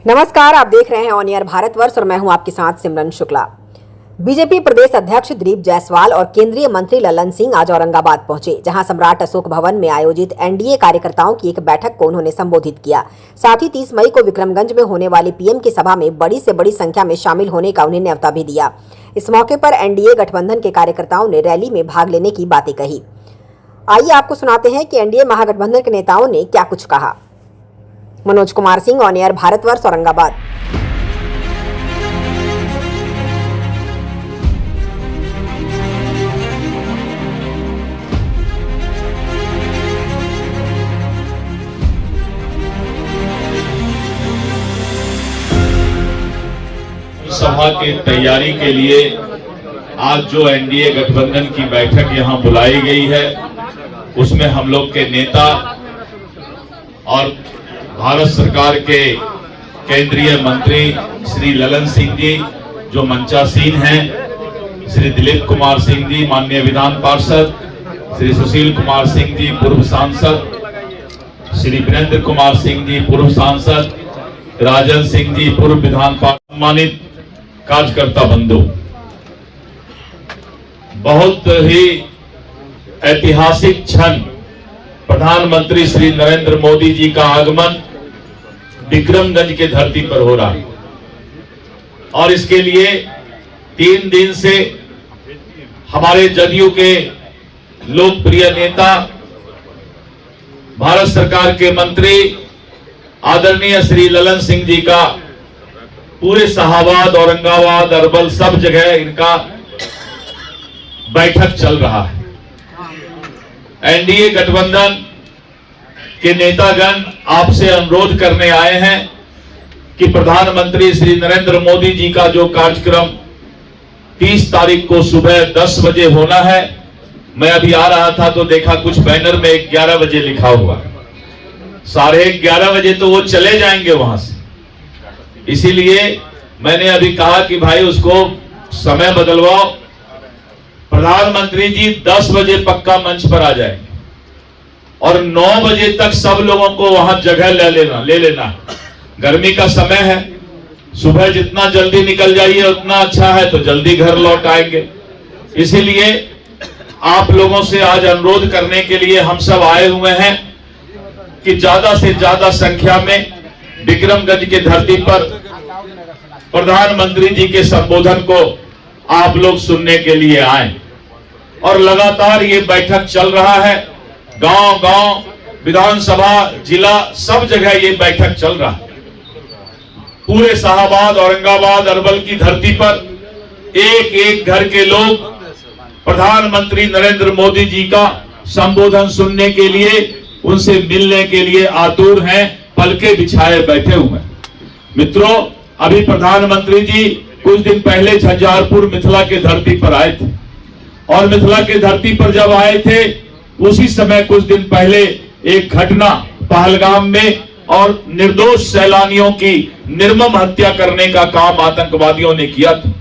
नमस्कार, आप देख रहे हैं ऑन एयर भारतवर्ष और मैं हूं आपके साथ सिमरन शुक्ला। बीजेपी प्रदेश अध्यक्ष दिलीप जायसवाल और केंद्रीय मंत्री ललन सिंह आज औरंगाबाद पहुंचे, जहां सम्राट अशोक भवन में आयोजित एनडीए कार्यकर्ताओं की एक बैठक को उन्होंने संबोधित किया। साथ ही 30 मई को विक्रमगंज में होने वाली पीएम की सभा में बड़ी से बड़ी संख्या में शामिल होने का उन्हें न्योता भी दिया। इस मौके पर एनडीए गठबंधन के कार्यकर्ताओं ने रैली में भाग लेने की बातें कही। आइए आपको सुनाते हैं कि एनडीए महागठबंधन के नेताओं ने क्या कुछ कहा। Manoj Kumar Singh, on air Bharatvarsh, Aurangabad. सभा की तैयारी के लिए आज जो एनडीए गठबंधन की बैठक यहां बुलाई गई है, उसमें हम लोग के नेता और भारत सरकार के केंद्रीय मंत्री श्री ललन सिंह जी जो मंचासीन हैं, श्री दिलीप कुमार सिंह जी माननीय विधान पार्षद, श्री सुशील कुमार सिंह जी पूर्व सांसद, श्री वीरेंद्र कुमार सिंह जी पूर्व सांसद, राजन सिंह जी पूर्व विधान पार्षद, सम्मानित कार्यकर्ता बंधु, बहुत ही ऐतिहासिक क्षण प्रधानमंत्री श्री नरेंद्र मोदी जी का आगमन विक्रमगंज के धरती पर हो रहा है और इसके लिए 3 दिन से हमारे जदयू के लोकप्रिय नेता, भारत सरकार के मंत्री आदरणीय श्री ललन सिंह जी का पूरे शाहबाद, औरंगाबाद, अरवल सब जगह इनका बैठक चल रहा है। एनडीए गठबंधन के नेतागण आपसे अनुरोध करने आए हैं कि प्रधानमंत्री श्री नरेंद्र मोदी जी का जो कार्यक्रम 30 तारीख को सुबह 10 बजे होना है, मैं अभी आ रहा था तो देखा कुछ बैनर में 11 बजे लिखा हुआ, 11:30 बजे तो वो चले जाएंगे वहां से। इसीलिए मैंने अभी कहा कि भाई उसको समय बदलवाओ, प्रधानमंत्री जी 10 बजे पक्का मंच पर आ जाएंगे और 9 बजे तक सब लोगों को वहां जगह ले लेना। गर्मी का समय है, सुबह जितना जल्दी निकल जाइए उतना अच्छा है, तो जल्दी घर लौट आएंगे। इसीलिए आप लोगों से आज अनुरोध करने के लिए हम सब आए हुए हैं कि ज्यादा से ज्यादा संख्या में विक्रमगंज के धरती पर प्रधानमंत्री जी के संबोधन को आप लोग सुनने के लिए आए। और लगातार ये बैठक चल रहा है, गांव-गांव, विधानसभा, जिला, सब जगह ये बैठक चल रहा है। पूरे शाहबाद, औरंगाबाद, अरवल की धरती पर एक एक घर के लोग प्रधानमंत्री नरेंद्र मोदी जी का संबोधन सुनने के लिए, उनसे मिलने के लिए आतुर हैं, पलके बिछाए बैठे हुए हैं। मित्रों, अभी प्रधानमंत्री जी कुछ दिन पहले झंझारपुर मिथिला के धरती पर आए थे और मिथिला के धरती पर जब आए थे उसी समय कुछ दिन पहले एक घटना पहलगाम में और निर्दोष सैलानियों की निर्मम हत्या करने का काम आतंकवादियों ने किया था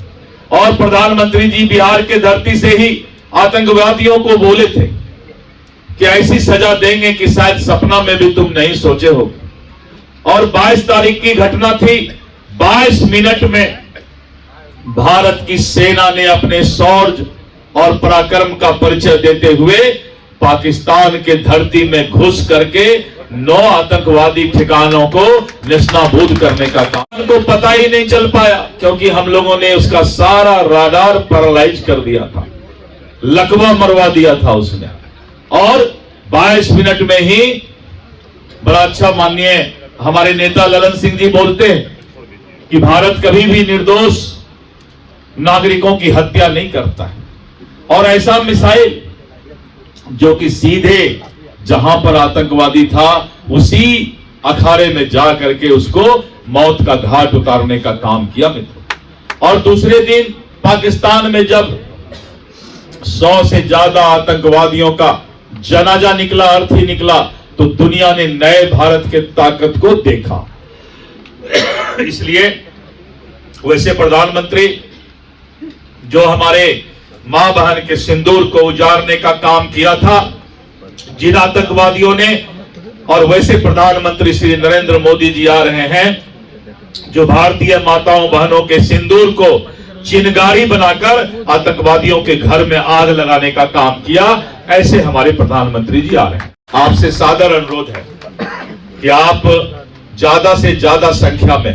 और प्रधानमंत्री जी बिहार के धरती से ही आतंकवादियों को बोले थे कि ऐसी सजा देंगे कि शायद सपना में भी तुम नहीं सोचे हो। और 22 तारीख की घटना थी, 22 मिनट में भारत की सेना ने अपने शौर्य और पराक्रम का परिचय देते हुए पाकिस्तान के धरती में घुस करके 9 आतंकवादी ठिकानों को निस्नाबूद करने का काम को पता ही नहीं चल पाया, क्योंकि हम लोगों ने उसका सारा राडार पैरालाइज कर दिया था, लकवा मरवा दिया था उसने। और 22 मिनट में ही बड़ा अच्छा माननीय हमारे नेता ललन सिंह जी बोलते हैं कि भारत कभी भी निर्दोष नागरिकों की हत्या नहीं करता है और ऐसा मिसाइल जो कि सीधे जहां पर आतंकवादी था उसी अखाड़े में जा करके उसको मौत का घाट उतारने का काम किया मित्रों। और दूसरे दिन पाकिस्तान में जब 100 से ज्यादा आतंकवादियों का जनाजा निकला, अर्थी निकला, तो दुनिया ने नए भारत के ताकत को देखा। इसलिए वैसे प्रधानमंत्री जो हमारे मां बहन के सिंदूर को उजाड़ने का काम किया था जिन आतंकवादियों ने, और वैसे प्रधानमंत्री श्री नरेंद्र मोदी जी आ रहे हैं जो भारतीय माताओं बहनों के सिंदूर को चिनगारी बनाकर आतंकवादियों के घर में आग लगाने का काम किया, ऐसे हमारे प्रधानमंत्री जी आ रहे हैं। आपसे सादर अनुरोध है कि आप ज्यादा से ज्यादा संख्या में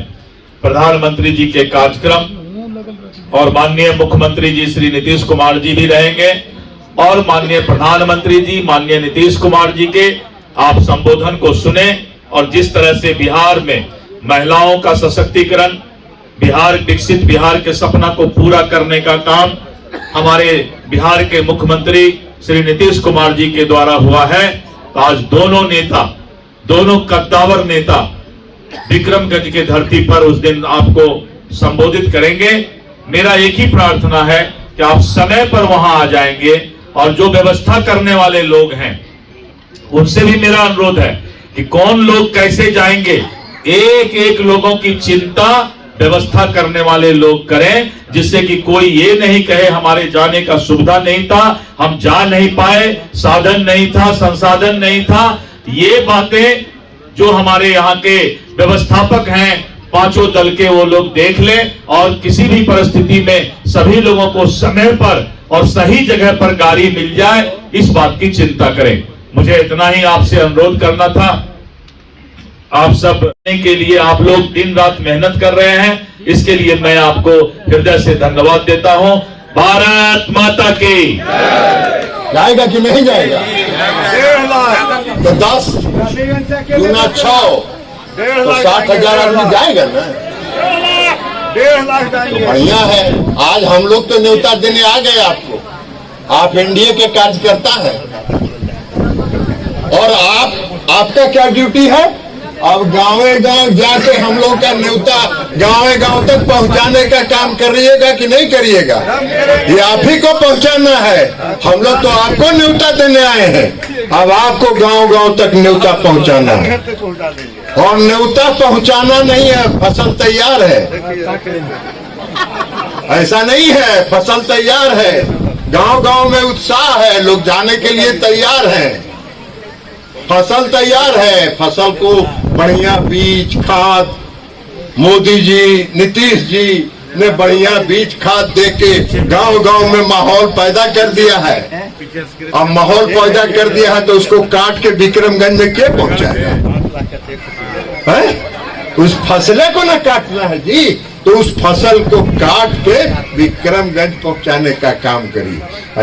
प्रधानमंत्री जी के कार्यक्रम और माननीय मुख्यमंत्री जी श्री नीतीश कुमार जी भी रहेंगे और माननीय प्रधानमंत्री जी माननीय नीतीश कुमार जी के आप संबोधन को सुने और जिस तरह से बिहार में महिलाओं का सशक्तिकरण, बिहार विकसित बिहार के सपना को पूरा करने का काम हमारे बिहार के मुख्यमंत्री श्री नीतीश कुमार जी के द्वारा हुआ है। तो आज दोनों नेता, दोनों कद्दावर नेता विक्रमगंज के धरती पर उस दिन आपको संबोधित करेंगे। मेरा एक ही प्रार्थना है कि आप समय पर वहां आ जाएंगे और जो व्यवस्था करने वाले लोग हैं उनसे भी मेरा अनुरोध है कि कौन लोग कैसे जाएंगे, एक एक लोगों की चिंता व्यवस्था करने वाले लोग करें, जिससे कि कोई ये नहीं कहे हमारे जाने का सुविधा नहीं था, हम जा नहीं पाए, साधन नहीं था, संसाधन नहीं था। ये बातें जो हमारे यहाँ के व्यवस्थापक हैं पांचों दल के, वो लोग देख लें और किसी भी परिस्थिति में सभी लोगों को समय पर और सही जगह पर गाड़ी मिल जाए, इस बात की चिंता करें। मुझे इतना ही आपसे अनुरोध करना था। आप सब के लिए आप लोग दिन रात मेहनत कर रहे हैं, इसके लिए मैं आपको हृदय से धन्यवाद देता हूं। भारत माता की। जाएगा कि नहीं जाएगा? 1.5 लाख तो 10 गुना 6 तो 60,000 आदमी जाएगा ना। 1.5 लाख जाएंगे। बढ़िया है। आज हम लोग तो न्योता देने आ गए आपको। आप एनडीए के कार्यकर्ता हैं और आपका क्या ड्यूटी है? अब गाँवे गाँव जाके हम लोग का न्योता गाँवे गाँव तक पहुंचाने का काम करिएगा कि नहीं करिएगा? ये आप ही को पहुंचाना है। हम लोग तो आपको न्योता देने आए हैं, अब आपको गाँव गाँव तक न्योता पहुंचाना है। और न्योता पहुंचाना नहीं है, फसल तैयार है। ऐसा नहीं है, फसल तैयार है, गांव गांव में उत्साह है, लोग जाने के लिए तैयार हैं। फसल तैयार है, फसल को बढ़िया बीज खाद मोदी जी नीतीश जी ने बढ़िया बीज खाद देके गांव गांव में माहौल पैदा कर दिया है। अब माहौल पैदा कर दिया है तो उसको काट के विक्रमगंज में क्या पहुंचाएगा? उस फसले को ना काटना है जी, तो उस फसल को काट के विक्रमगंज पहुंचाने का काम करिए।